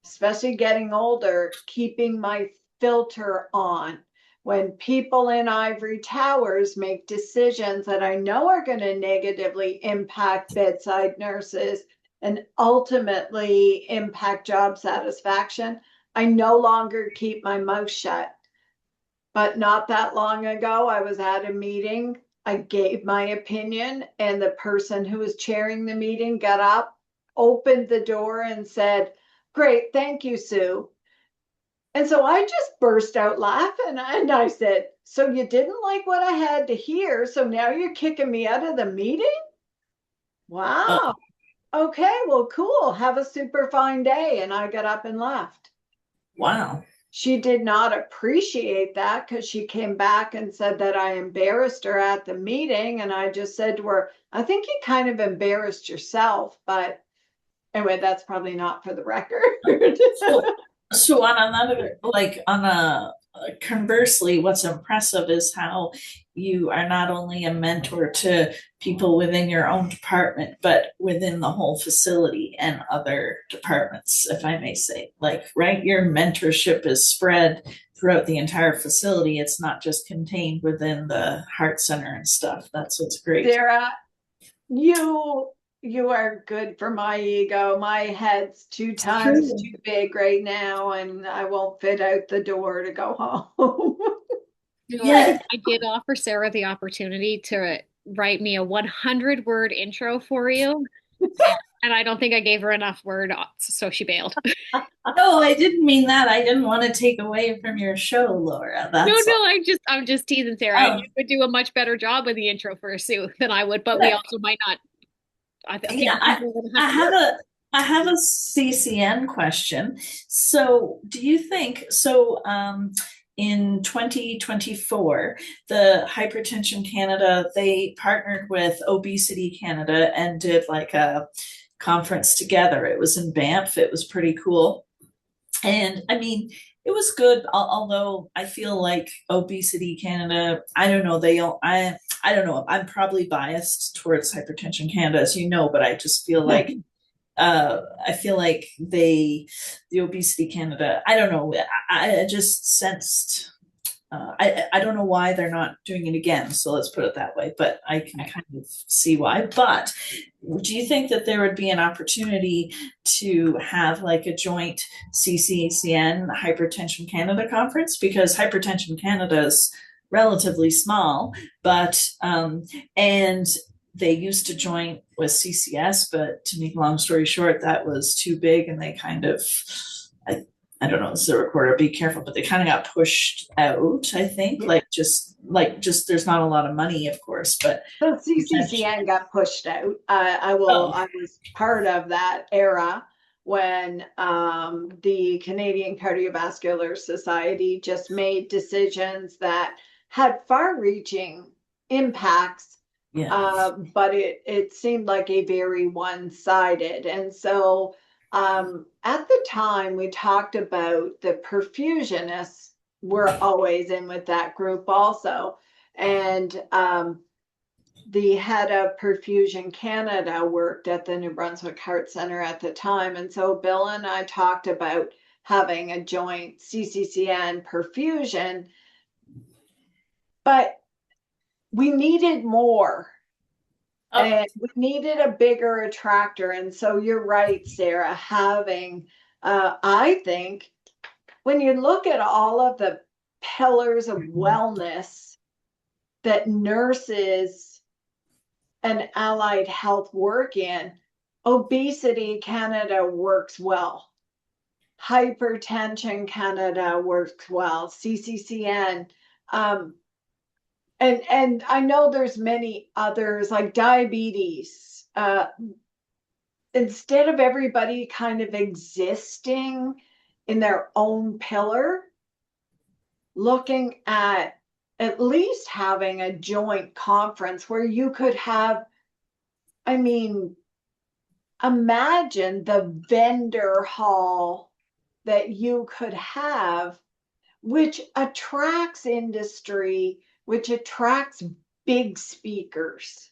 especially getting older, keeping my filter on. When people in ivory towers make decisions that I know are going to negatively impact bedside nurses and ultimately impact job satisfaction, I no longer keep my mouth shut. But not that long ago, I was at a meeting. I gave my opinion, and the person who was chairing the meeting got up, opened the door, and said, "Great, thank you, Sue." And so I just burst out laughing. And I said, "So you didn't like what I had to hear, so now you're kicking me out of the meeting? Wow. Okay, well, cool. Have a super fine day." And I got up and left. Wow. She did not appreciate that because she came back and said that I embarrassed her at the meeting. And I just said to her, "I think you kind of embarrassed yourself." But anyway, that's probably not for the record. So, so on another, like on a conversely, what's impressive is how you are not only a mentor to people within your own department, but within the whole facility and other departments, if I may say. Like, right, your mentorship is spread throughout the entire facility. It's not just contained within the heart center and stuff. That's what's great. Sarah, you are good for my ego. My head's 2 times too big right now, and I won't fit out the door to go home. Yeah. I did offer Sarah the opportunity to write me a 100-word intro for you. And I don't think I gave her enough word, so she bailed. No, I didn't mean that. I didn't want to take away from your show, Laura. That's no, I'm just teasing Sarah. Oh. You would do a much better job with the intro for Sue than I would, but we also might not. I have a CCN question. So, do you think so? In 2024, the Hypertension Canada, they partnered with Obesity Canada and did like a conference together. It was in Banff. It was pretty cool. And I mean, it was good, although I feel like Obesity Canada, I don't know, I don't know, I'm probably biased towards Hypertension Canada, as you know, but I just feel like I feel like the Obesity Canada, I don't know, I just sensed I don't know why they're not doing it again, so let's put it that way, but I can kind of see why. But do you think that there would be an opportunity to have like a joint CCCN Hypertension Canada conference? Because Hypertension Canada is relatively small, but and they used to join with CCS, but to make a long story short, that was too big, and they kind of I don't know, this is a recorder, be careful, but they kind of got pushed out, I think. Like just there's not a lot of money, of course, but so CCCN got pushed out. I was part of that era when the Canadian Cardiovascular Society just made decisions that had far-reaching impacts, Yeah. but it seemed like a very one-sided. And so at the time, we talked about the perfusionists were always in with that group also. And the head of Perfusion Canada worked at the New Brunswick Heart Center at the time. And so Bill and I talked about having a joint CCCN perfusion, but we needed more. Oh, And we needed a bigger attractor. And so you're right, Sarah, having, I think, when you look at all of the pillars of wellness that nurses and allied health work in, Obesity Canada works well. Hypertension Canada works well. CCCN. And I know there's many others like diabetes. Instead of everybody kind of existing in their own pillar, looking at least having a joint conference where you could have, I mean, imagine the vendor hall that you could have, which attracts industry, which attracts big speakers.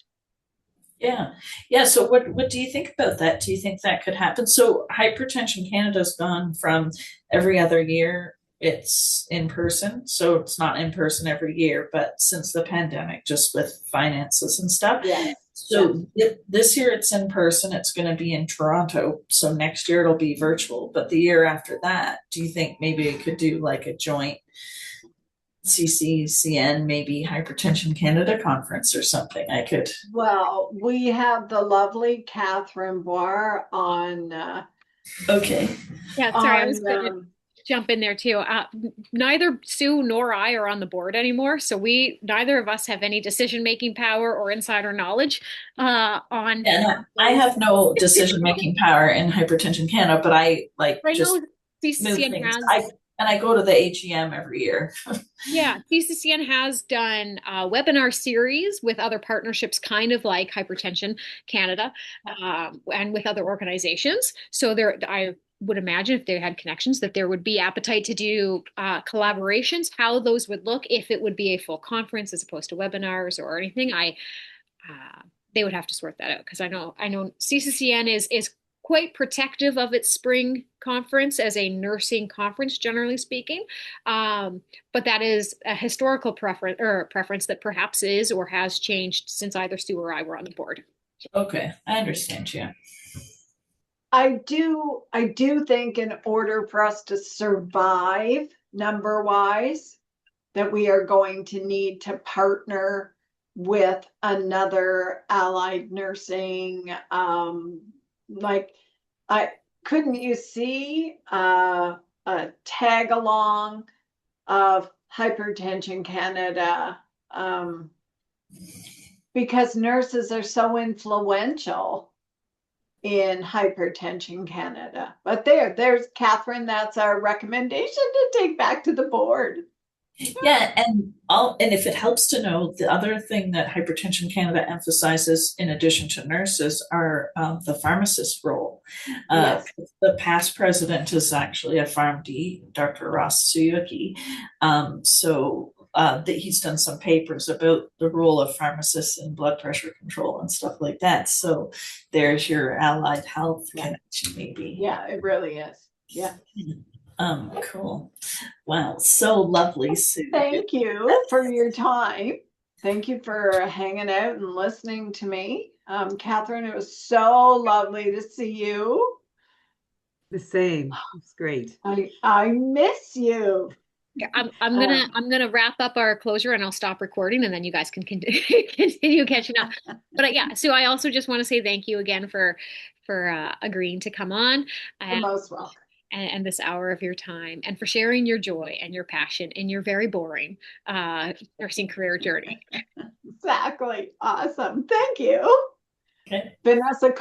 yeah. Yeah. So what do you think about that? Do you think that could happen? So Hypertension Canada's gone from every other year it's in person. So it's not in person every year, but since the pandemic, just with finances and stuff. Yes. So this year it's in person. It's going to be in Toronto. So next year it'll be virtual. But the year after that, do you think maybe it could do like a joint CCCN, maybe Hypertension Canada conference or something? I could. Well, we have the lovely Catherine Boire on Okay. Yeah, sorry, I was going to jump in there too. Neither Sue nor I are on the board anymore, so neither of us have any decision-making power or insider knowledge on. And I have no decision making power in Hypertension Canada, but I like I just know move CCCN things. has. I go to the AGM every year. Yeah, CCCN has done a webinar series with other partnerships, kind of like Hypertension Canada, and with other organizations. So I would imagine if they had connections that there would be appetite to do collaborations. How those would look, if it would be a full conference as opposed to webinars or anything, uh, they would have to sort that out because I know CCCN is quite protective of its spring conference as a nursing conference, generally speaking. But that is a historical preference that perhaps is or has changed since either Stu or I were on the board. Okay, I understand you. I do think in order for us to survive number wise, that we are going to need to partner with another allied nursing. Like, I couldn't you see a tag along of Hypertension Canada, because nurses are so influential in Hypertension Canada. But there's Catherine. That's our recommendation to take back to the board. Yeah, and if it helps to know, the other thing that Hypertension Canada emphasizes, in addition to nurses, are the pharmacist role. Yes. The past president is actually a PharmD, Dr. Ross Suyuki. So that he's done some papers about the role of pharmacists in blood pressure control and stuff like that. So there's your allied health connection, maybe. Yeah, it really is. Yeah. Cool. Wow, so lovely, Sue. Thank you for your time. Thank you for hanging out and listening to me. Catherine, it was so lovely to see you. The same. It's great. I miss you. Yeah, I'm gonna wrap up our closure and I'll stop recording and then you guys can continue catching up. But yeah, so I also just want to say thank you again for agreeing to come on. You're most welcome. And this hour of your time and for sharing your joy and your passion in your very boring nursing career journey. Exactly. Awesome. Thank you. Okay. Vanessa